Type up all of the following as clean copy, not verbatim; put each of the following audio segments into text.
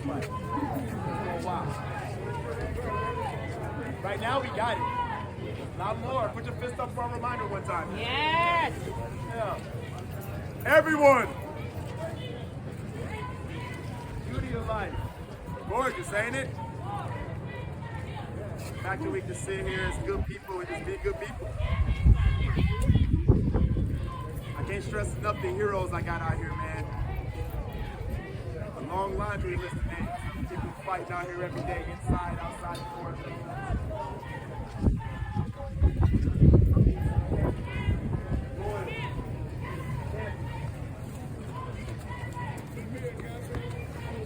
like for a while. Right now, we got it. A lot more. Put your fist up for a reminder one time. Yes! Yeah. Everyone! Beauty of life. Gorgeous, ain't it? The fact that we can sit here as good people and just be good people. I can't stress enough the heroes I got out here, man. A long laundry list of names. People fighting out here every day, inside, outside, the court.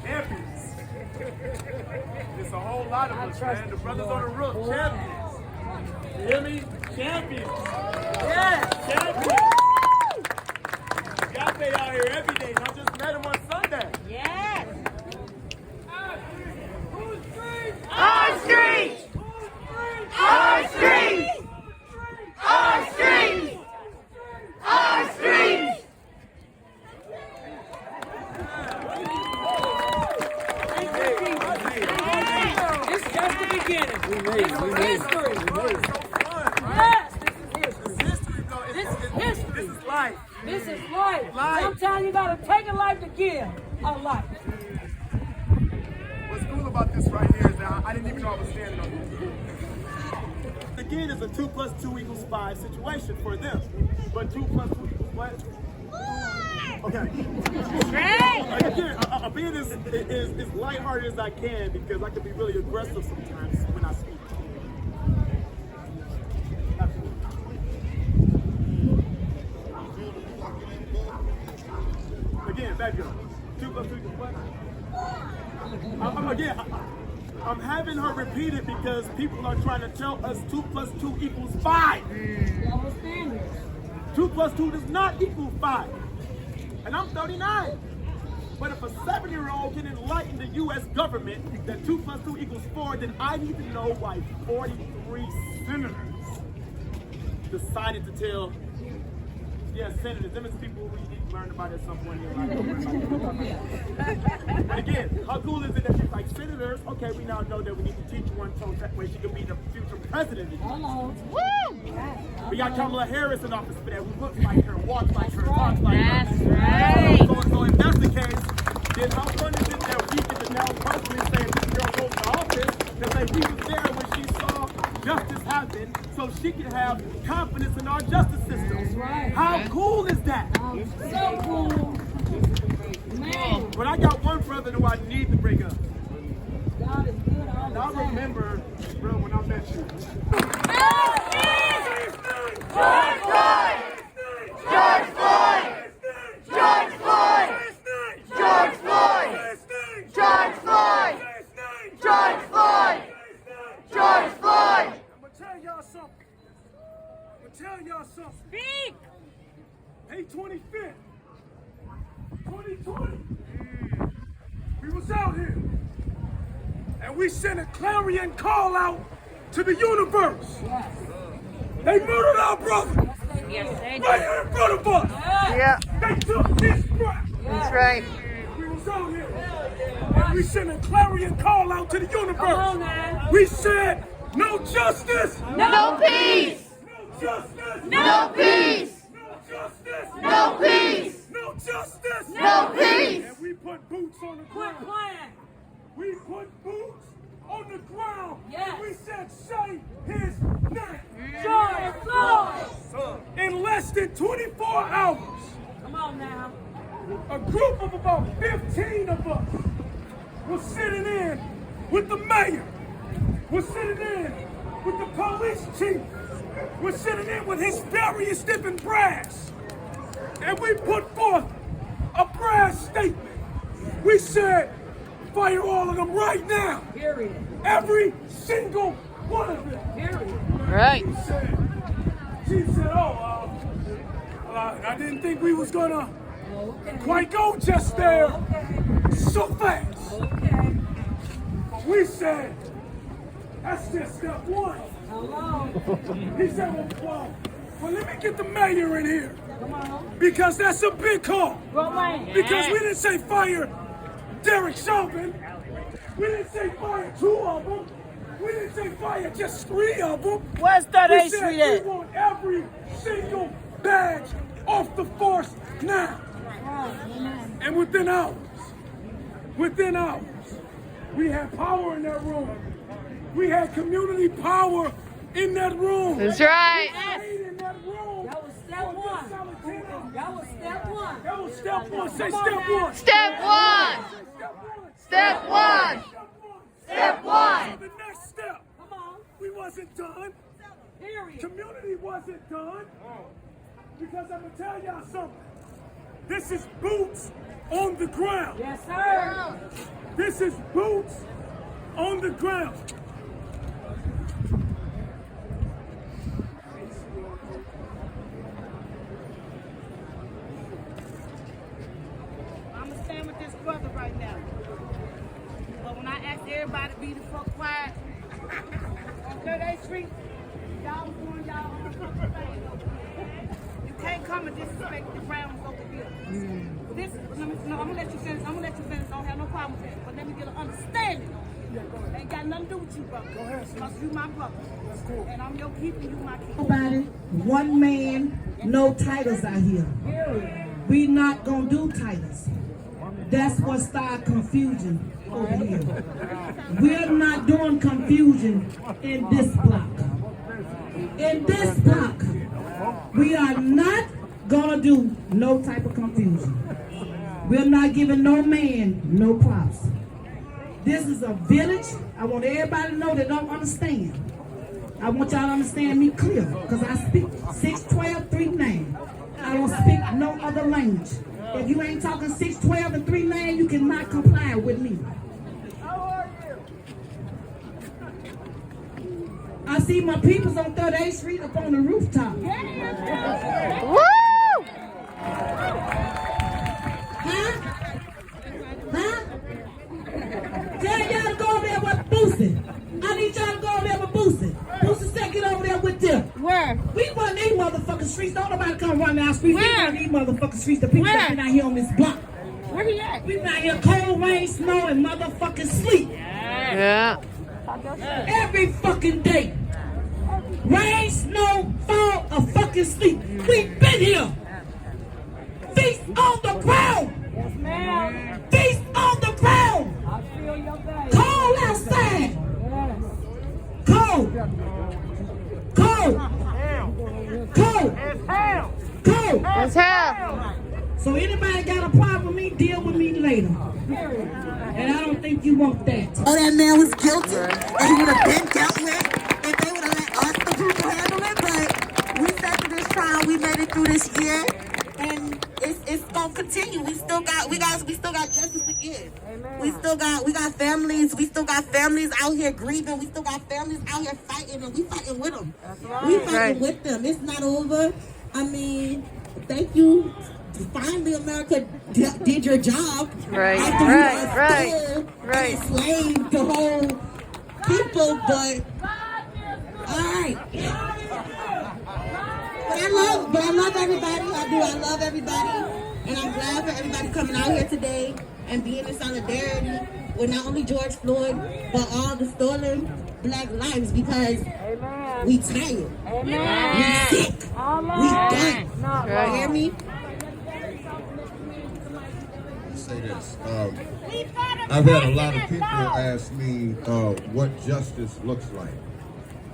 Champions. There's a whole lot of us, man. The brothers on the roof, champions. You hear me? Champions. Yes! Champions. Got they out here every day. I just met him on Sunday. Yes! Our street! Our street! Our street! Our street! This is just the beginning. We made it. History. It's so fun, Yes, This is history, though. this is history. This is life. This is life. Life. Sometimes you gotta take a life to give a life. What's cool about this right here is that I didn't even know I was standing on this. Again, it's a 2 + 2 = 5 situation for them. But 2 + 2 = what? Okay. Right. Again, I'm being as lighthearted as I can because I can be really aggressive sometimes when I speak. Again, back up. 2 + 2 = what? I'm having her repeat it because people are trying to tell us 2 + 2 = 5. 2 + 2 does not equal 5. And I'm 39. But if a 7-year-old can enlighten the U.S. government that 2 + 2 = 4, then I need to know why 43 senators decided to tell, senators, them is people we need to learn about at some point in life. But again, how cool is it that she's like, senators, okay, we now know that we need to teach one so that way she can be the future president. Hello. Woo! We got Kamala Harris in office for that, who looks like her, walks like her, talks like That's her. right. So if that's the case, then how fun is it that we get to now personally say if this girl goes to office, that say we was there when she saw justice happen, so she can have confidence in our justice system. That's right. How cool is that? So cool. Man, But I got one brother who I need to bring up. God is good all the I time. remember, bro, when I met you. George Floyd! George Floyd! George Floyd! George Floyd! George Floyd! George Floyd! George Floyd! I'm gonna tell y'all something. Speak. May 25th, 2020, we was out here, and we sent a clarion call out to the universe. Yes. They murdered our brother Yes, they do. right here in front of us. Yeah, They took his breath. that's right. We was out here, and we sent a clarion call out to the Come on universe. now. We said, no justice, No peace! no justice, No peace! no justice, No peace! no justice, No peace! And we put boots on the Quit ground. playing. We put boots on the ground. Yes. And we said, say his name. George Floyd. In less than 24 hours, Come on now. a group of about 15 of us was sitting in with the mayor, was sitting in with the police chief, was sitting in with his various different brass. And we put forth a brass statement. We said, fire all of them right now. Period. Every single one of them. Period. Right. She said, I didn't think we was gonna Okay. quite go just there Okay. so fast. Okay. But we said, that's just step one. Hello. He said, well, let me get the mayor in here. Come on. Because that's a big call. Go away. Because we didn't say fire Derek Chauvin. We didn't say fire 2 of them. We didn't say fire just 3 of them. Where's We 38th said Street we at? want every single badge off the force now. And within hours, we had power in that room. We had community power in that room. That's right. In that room. That was step one. That was step one. That was step 1. Say step 1. Step one. Step one. Step one. So the next step, Come on. we wasn't done. Period. Community wasn't done. Because I'm going to tell y'all something. This is boots on the ground. Yes, sir. This is boots on the ground. I'm gonna stand with this brother right now. But when I asked everybody to be the fuck quiet on 38th Street, y'all was doing y'all own fucking thing over here. You can't come and disrespect the grounds over here. This, no, I'm gonna let you finish. I don't have no problem with that. But let me get an understanding. Ain't got nothing to do with you, brother. Go ahead, because you my brother. That's cool. And I'm your keeper, you my keeper. Nobody, one man, no titles out here. We not gonna do titles. That's what started confusion over here. We're not doing confusion in this block. In this block, we are not gonna do no type of confusion. We're not giving no man no props. This is a village. I want everybody to know that don't understand. I want y'all to understand me clear, because I speak 612, 39. I don't speak no other language. If you ain't talking 612 and 39, you cannot comply with me. I see my peoples on 38th Street up on the rooftop. Woo! Huh? Huh? Tell y'all to go over there with Boosie. I need y'all to go over there with Boosie. Boosie said get over there with them. Where? We run these motherfucking streets. Don't nobody come run our streets. We Where? run these motherfucking streets. The people Where? that been out here on this block. Where he at? We been out here cold, rain, snow, and motherfucking sleep. Yeah. Every fucking day. Rain, snow, fall, or fucking sleep. We been here. Feet on the ground. Yes, ma'am. Feet on the ground. I feel your pain. Cold outside. Yes. Cold. Cold. Cold. Cold. That's hell. So anybody got a problem with me, deal with me later. And I don't think you want that. Oh, that man was guilty, and he would have been dealt with if they would have let us, the people, handle it. But we sat through this trial, we made it through this year, and it's gonna continue. We still got justice to give. We got families. We still got families out here grieving. We still got families out here fighting, and we fighting with them. We fighting with them. It's not over. I mean, thank you. Finally, America did your job. Right, After right, you stole right. and enslaved the whole people, but all right. But I love everybody. I love everybody, and I'm glad for everybody coming out here today and being in solidarity with not only George Floyd but all the stolen Black lives, because we tired, we sick, we done. You hear me? Say this. I've had a lot of people ask me what justice looks like.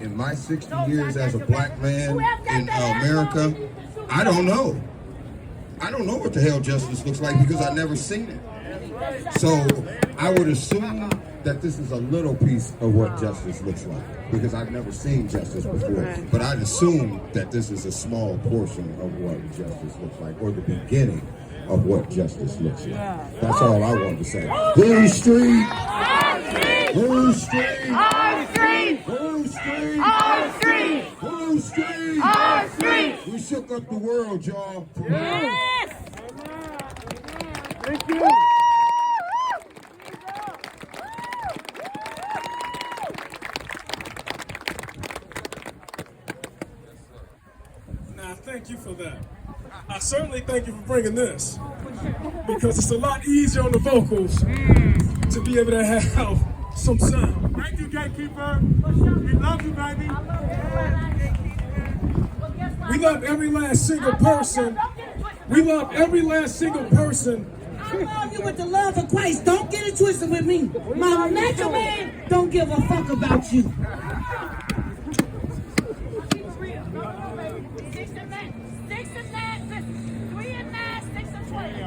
In my 60 years as a black man in America, I don't know. I don't know what the hell justice looks like because I've never seen it. So I would assume that this is a little piece of what justice looks like because I've never seen justice before. But I'd assume that this is a small portion of what justice looks like, or the beginning of what justice looks like. That's all I wanted to say. Who's street? Who's street? Our street! Who's street? Our street! Who's street? Our street! We shook up the world, y'all. Yes! Thank you. Now, thank you for that. I certainly thank you for bringing this, because it's a lot easier on the vocals to be able to have some sound. Thank you, gatekeeper. We love you, baby. We love every last single person. We love every last single person. I love you with the love of Christ. Don't get it twisted with me. My natural man don't give a fuck about you.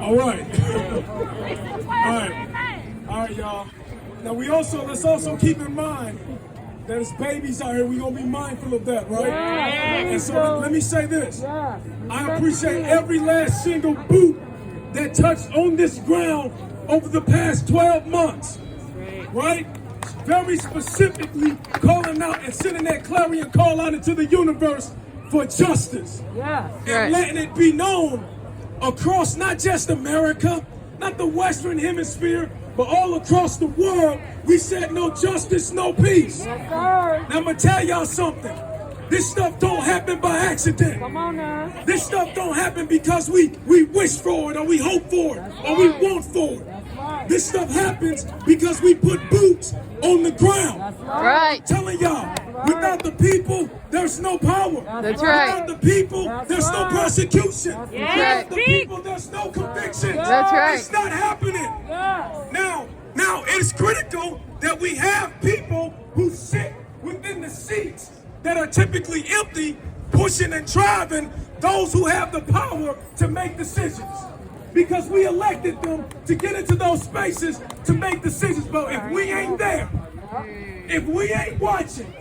All right. All right, y'all. Now let's also keep in mind that there's babies out here. We're gonna be mindful of that, right? And so let me say this. I appreciate every last single boot that touched on this ground over the past 12 months. Right? Very specifically calling out and sending that clarion call out into the universe for justice. And letting it be known across not just America, not the Western Hemisphere, but all across the world, we said no justice, no peace. Now I'm gonna tell y'all something. This stuff don't happen by accident. Come on now. This stuff don't happen because we wish for it or we hope for it or we want for it. This stuff happens because we put boots on the ground. Right. I'm telling y'all, without the people, there's no power. That's right. Without the people, there's no prosecution. Yes. Without the people, there's no conviction. That's right. It's not happening. Now it's critical that we have people who sit within the seats that are typically empty, pushing and driving those who have the power to make decisions. Because we elected them to get into those spaces to make decisions. But if we ain't there, if we ain't watching,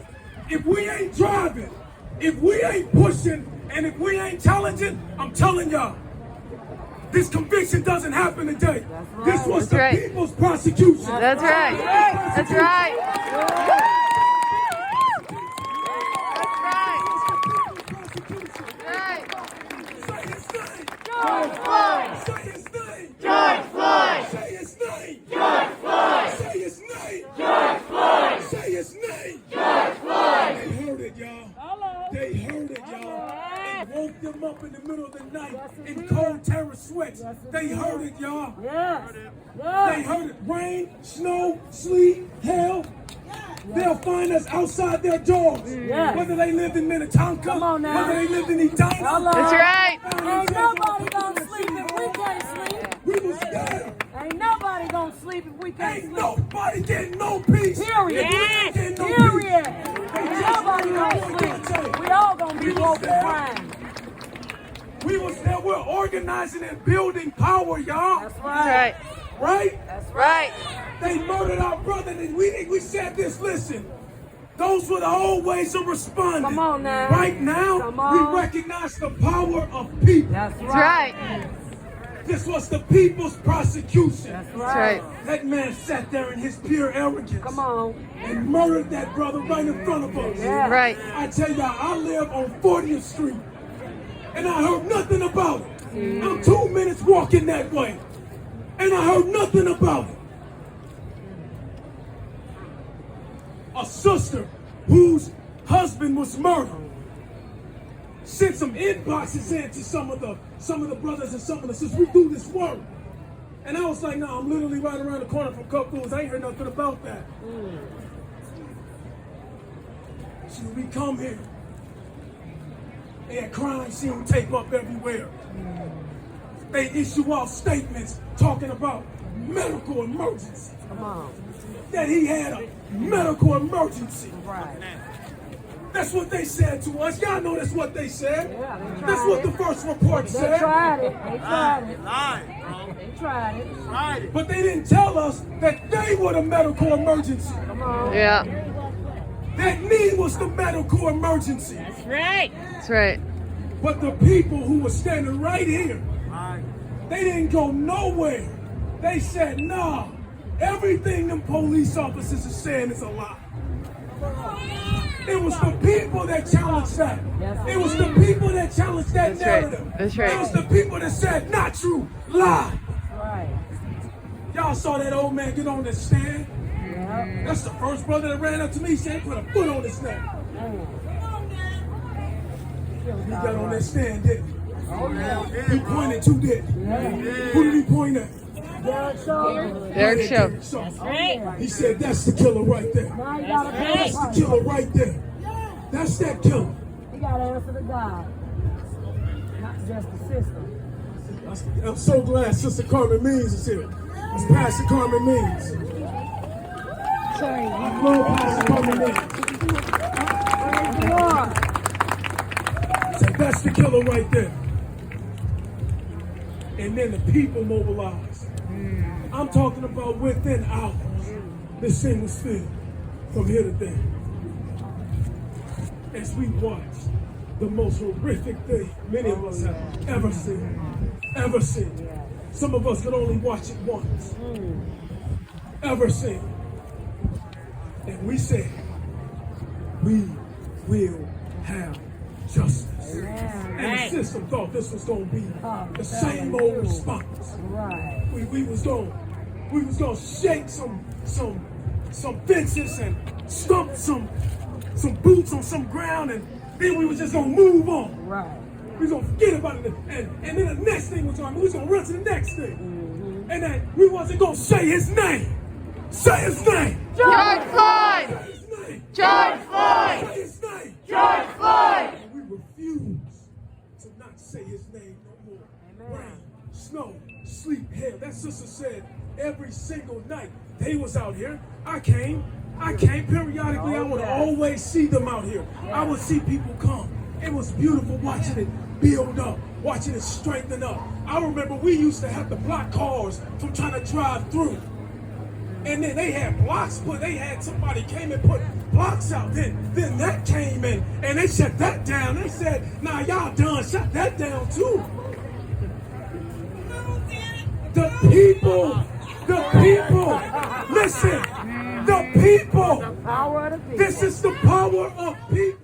if we ain't driving, if we ain't pushing, and if we ain't challenging, I'm telling y'all, this conviction doesn't happen today. This was the people's prosecution. That's right. That's right. George Floyd! Say his name! George Floyd! Say his name! George Floyd! Say his name! George Floyd! Say his name! George Floyd! They heard it, y'all. They heard it, y'all. It woke them up in the middle of the night in cold terror sweats. They heard it, y'all. They heard it. Rain, snow, sleet, hail. They'll find us outside their doors. Whether they lived in Minnetonka, whether they lived in Edina. That's right. Ain't nobody gonna sleep if we can't sleep. We was there. Ain't nobody gonna sleep if we can't Ain't sleep. nobody getting no peace. Period. If we ain't getting no Period. peace. Ain't nobody gonna sleep. We all gonna be woke and crying. We was there. We're organizing and building power, y'all. That's That's right. right. Right? That's right. They murdered our brother, and we said this, listen, those were the old ways of responding. Come on now. Right now, Come on. we recognize the power of people. That's That's right. right. This was the people's prosecution. That's That's right. right. That man sat there in his pure arrogance Come on. and murdered that brother right in front of us. Yeah. Right. I tell y'all, I live on 40th Street, and I heard nothing about it. I'm 2 minutes walking that way, and I heard nothing about it. A sister whose husband was murdered sent some inboxes in to some of the brothers and some of the sisters. We do this work. And I was like, no, I'm literally right around the corner from Cup Foods. I ain't heard nothing about that. So we come here. They had crime scene tape up everywhere. They issue out statements talking about medical emergency. Come on. That he had a medical emergency. Right. That's what they said to us. Y'all know that's what they said. Yeah, they That's tried what it. the first report They said. tried it. They tried it. Lied, bro. They tried it. But they didn't tell us that they were the medical emergency. Come on. Yeah. That me was the medical emergency. That's right. But the people who were standing right here, they didn't go nowhere. They said, nah, everything them police officers are saying is a lie. It was the people that challenged that. It was the people that challenged that That's right. narrative. That's right. It was the people that said, not true, lie. Right. Y'all saw that old man get on the stand? Yeah. That's the first brother that ran up to me, said, put a foot on his neck. He got on that stand, didn't he? Oh, yeah. He pointed to, didn't he? Yeah. Who did he point at? Derek Show. He said, that's the killer right there. That's the killer right there. That's that killer. He got to answer to God, not just the system. I'm so glad Sister Carmen Means is here. It's Pastor Carmen Means. I love Pastor Carmen Means. So that's the killer right there. And then the people mobilized. I'm talking about within hours. This thing was filled from here to there. As we watched the most horrific thing many of us have ever seen. Ever seen. Some of us could only watch it once. Ever seen. And we said, we will have justice. And the system thought this was going to be the same old response. We was going to shake some fences and stomp some boots on some ground, and then we was just going to move on. We was going to forget about it. And then the next thing was going to, we was going to run to the next thing. And then we wasn't going to say his name. Say his name. George Floyd! Say his name. George Floyd! Say his name. George Floyd! And we refuse to not say his name no more. Rain, snow, sleep, hail. That sister said every single night they was out here. I came periodically. I would always see them out here. I would see people come. It was beautiful watching it build up, watching it strengthen up. I remember we used to have to block cars from trying to drive through. And then they had blocks, but they had somebody came and put blocks out. Then that came in and they shut that down. They said, nah, y'all done, shut that down too. The people, listen, the people, this is the power of people.